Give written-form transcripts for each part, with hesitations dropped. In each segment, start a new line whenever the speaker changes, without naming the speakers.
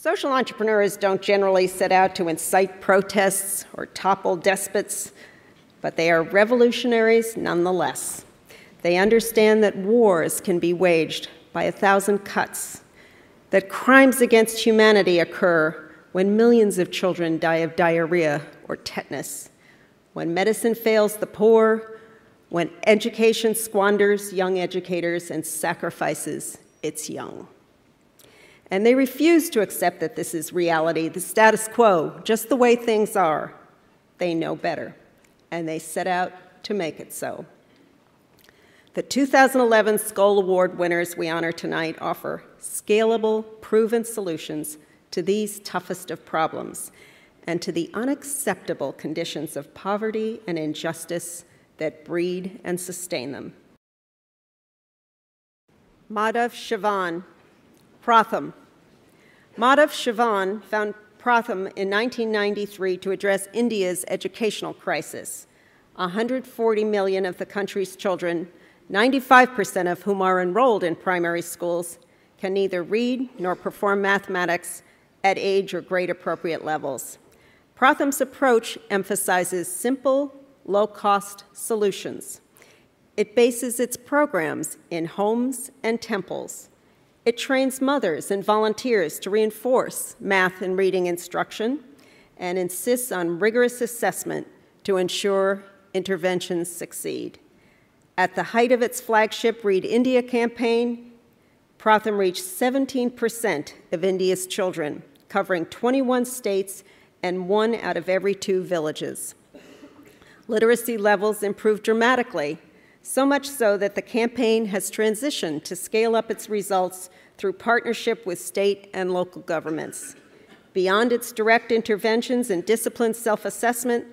Social entrepreneurs don't generally set out to incite protests or topple despots, but they are revolutionaries nonetheless. They understand that wars can be waged by 1,000 cuts, that crimes against humanity occur when millions of children die of diarrhea or tetanus, when medicine fails the poor, when education squanders young educators and sacrifices its young. And they refuse to accept that this is reality, the status quo, just the way things are. They know better, and they set out to make it so. The 2011 Skoll Award winners we honor tonight offer scalable, proven solutions to these toughest of problems and to the unacceptable conditions of poverty and injustice that breed and sustain them. Madhav Chavan, Pratham. Madhav Chavan found Pratham in 1993 to address India's educational crisis. 140 million of the country's children, 95% of whom are enrolled in primary schools, can neither read nor perform mathematics at age or grade appropriate levels. Pratham's approach emphasizes simple, low-cost solutions. It bases its programs in homes and temples. It trains mothers and volunteers to reinforce math and reading instruction and insists on rigorous assessment to ensure interventions succeed. At the height of its flagship Read India campaign, Pratham reached 17% of India's children, covering 21 states and 1 out of every 2 villages. Literacy levels improved dramatically, so much so that the campaign has transitioned to scale up its results through partnership with state and local governments. Beyond its direct interventions and disciplined self-assessment,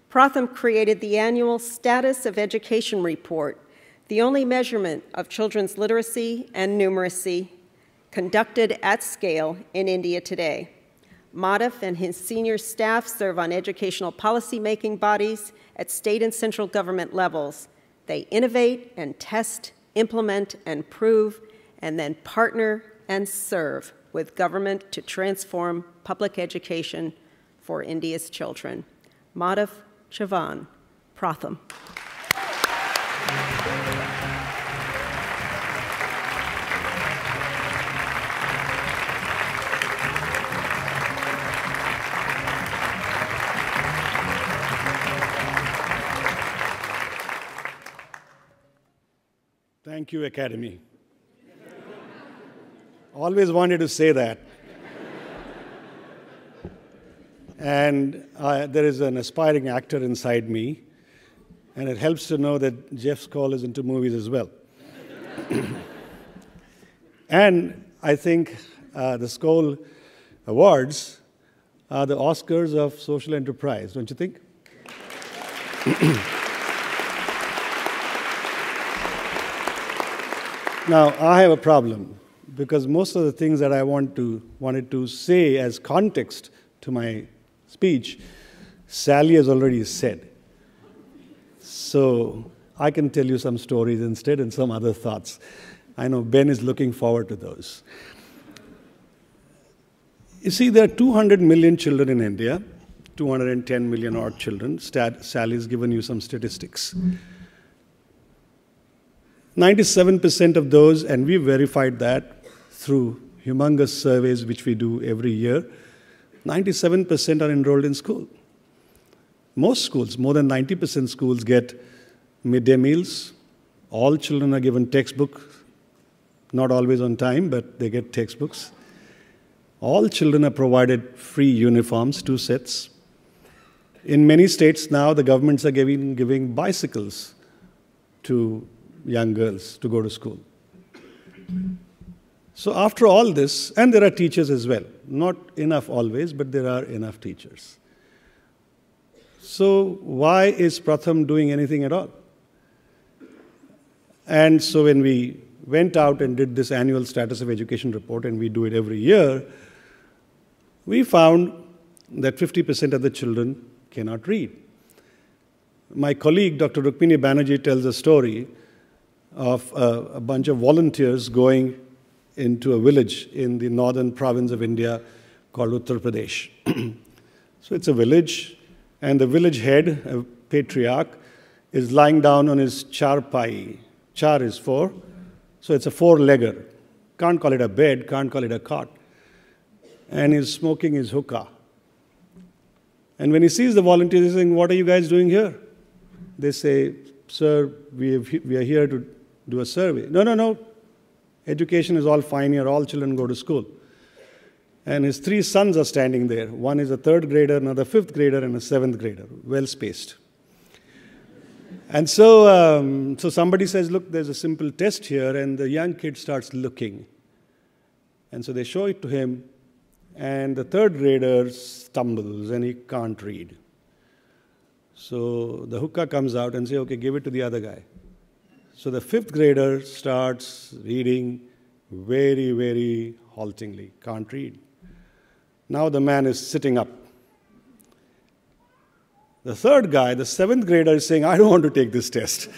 Pratham created the annual Status of Education Report, the only measurement of children's literacy and numeracy conducted at scale in India today. Madhav and his senior staff serve on educational policy-making bodies at state and central government levels. They innovate and test, implement and prove, and then partner and serve with government to transform public education for India's children. Madhav Chavan, Pratham.
Thank you, Academy. Always wanted to say that. And there is an aspiring actor inside me, and it helps to know that Jeff Skoll is into movies as well. And I think the Skoll Awards are the Oscars of social enterprise, don't you think? Now, I have a problem, because most of the things that I wanted to say as context to my speech, Sally has already said. So I can tell you some stories instead and some other thoughts. I know Ben is looking forward to those. You see, there are 200 million children in India, 210 million odd children. Sally's given you some statistics. 97% of those, and we verified that through humongous surveys which we do every year, 97% are enrolled in school. Most schools, more than 90% schools, get midday meals. All children are given textbooks, not always on time, but they get textbooks. All children are provided free uniforms, 2 sets. In many states now, the governments are giving bicycles to young girls to go to school. So after all this, and there are teachers as well, not enough always, but there are enough teachers. So why is Pratham doing anything at all? And so when we went out and did this annual Status of Education report, and we do it every year, we found that 50% of the children cannot read. My colleague, Dr. Rukmini Banerjee, tells a story of a bunch of volunteers going into a village in the northern province of India called Uttar Pradesh. So it's a village, and the village head, a patriarch, is lying down on his charpai. Char is four, so it's a four-legger. Can't call it a bed, can't call it a cot. And he's smoking his hookah. And when he sees the volunteers, he's saying, "What are you guys doing here?" They say, "Sir, we are here to do a survey." No. Education is all fine here. All children go to school. And his three sons are standing there. One is a third grader, another fifth grader, and a seventh grader, well spaced. And so somebody says, "Look, there's a simple test here," and the young kid starts looking. And so they show it to him, and the third grader stumbles, and he can't read. So the hookah comes out and say, "Okay, give it to the other guy." So the fifth grader starts reading very, very haltingly, can't read. Now the man is sitting up. The third guy, the seventh grader, is saying, "I don't want to take this test."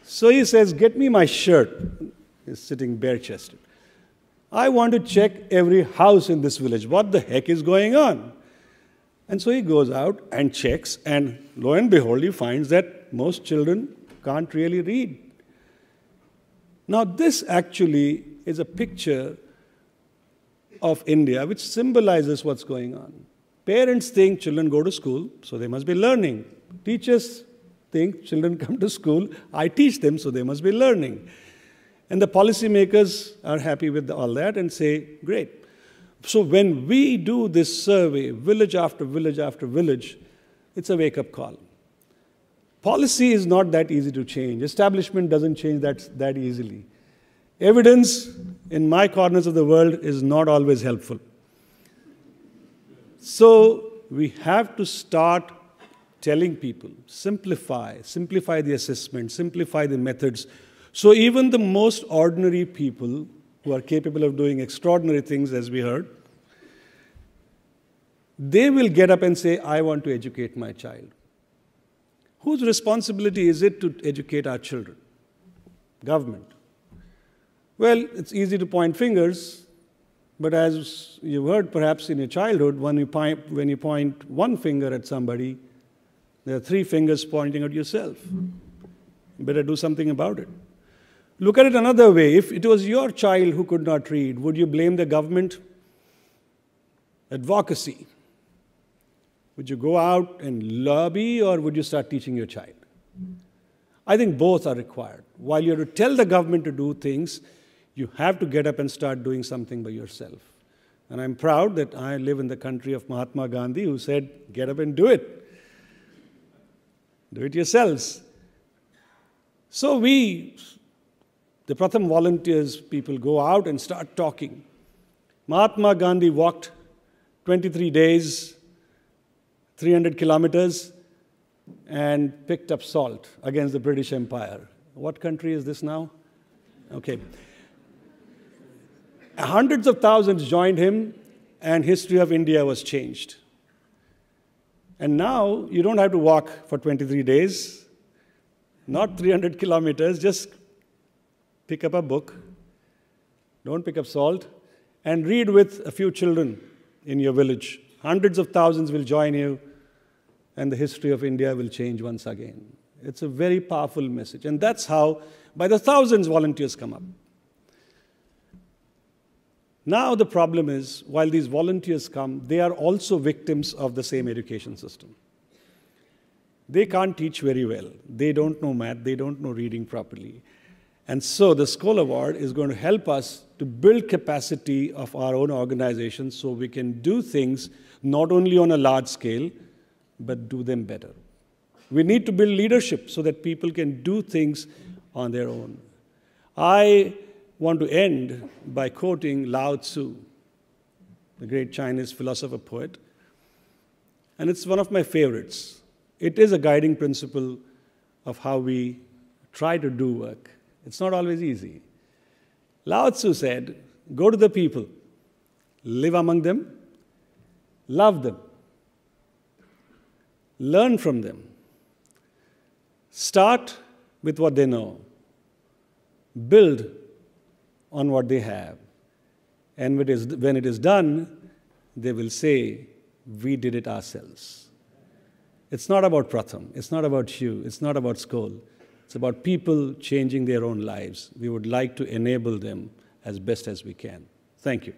So he says, "Get me my shirt." He's sitting bare-chested. "I want to check every house in this village. What the heck is going on?" And so he goes out and checks, and lo and behold, he finds that most children can't really read. Now, this actually is a picture of India which symbolizes what's going on. Parents think children go to school, so they must be learning. Teachers think children come to school, I teach them, so they must be learning. And the policymakers are happy with all that and say, great. So when we do this survey, village after village after village, it's a wake-up call. Policy is not that easy to change. Establishment doesn't change that easily. Evidence in my corners of the world is not always helpful. So we have to start telling people, simplify the assessment, simplify the methods. So even the most ordinary people who are capable of doing extraordinary things, as we heard, they will get up and say, "I want to educate my child." Whose responsibility is it to educate our children? Government. Well, it's easy to point fingers, but as you've heard perhaps in your childhood, when you point one finger at somebody, there are three fingers pointing at yourself. You better do something about it. Look at it another way. If it was your child who could not read, would you blame the government? Advocacy. Would you go out and lobby, or would you start teaching your child? I think both are required. While you have to tell the government to do things, you have to get up and start doing something by yourself. And I'm proud that I live in the country of Mahatma Gandhi, who said, get up and do it. Do it yourselves. So the Pratham volunteers, people go out and start talking. Mahatma Gandhi walked 23 days, 300 kilometers, and picked up salt against the British Empire. What country is this now? Okay. Hundreds of thousands joined him, and history of India was changed. And now you don't have to walk for 23 days, not 300 kilometers, just pick up a book, don't pick up salt, and read with a few children in your village. Hundreds of thousands will join you, and the history of India will change once again. It's a very powerful message. And that's how, by the thousands, volunteers come up. Now the problem is, while these volunteers come, they are also victims of the same education system. They can't teach very well. They don't know math. They don't know reading properly. And so the Skoll Award is going to help us to build capacity of our own organizations so we can do things not only on a large scale, but do them better. We need to build leadership so that people can do things on their own. I want to end by quoting Lao Tzu, the great Chinese philosopher poet. And it's one of my favorites. It is a guiding principle of how we try to do work. It's not always easy. Lao Tzu said, go to the people, live among them, love them, learn from them, start with what they know, build on what they have, And when it is done, they will say, we did it ourselves. It's not about Pratham. It's not about you. It's not about Skoll. It's about people changing their own lives. We would like to enable them as best as we can. Thank you.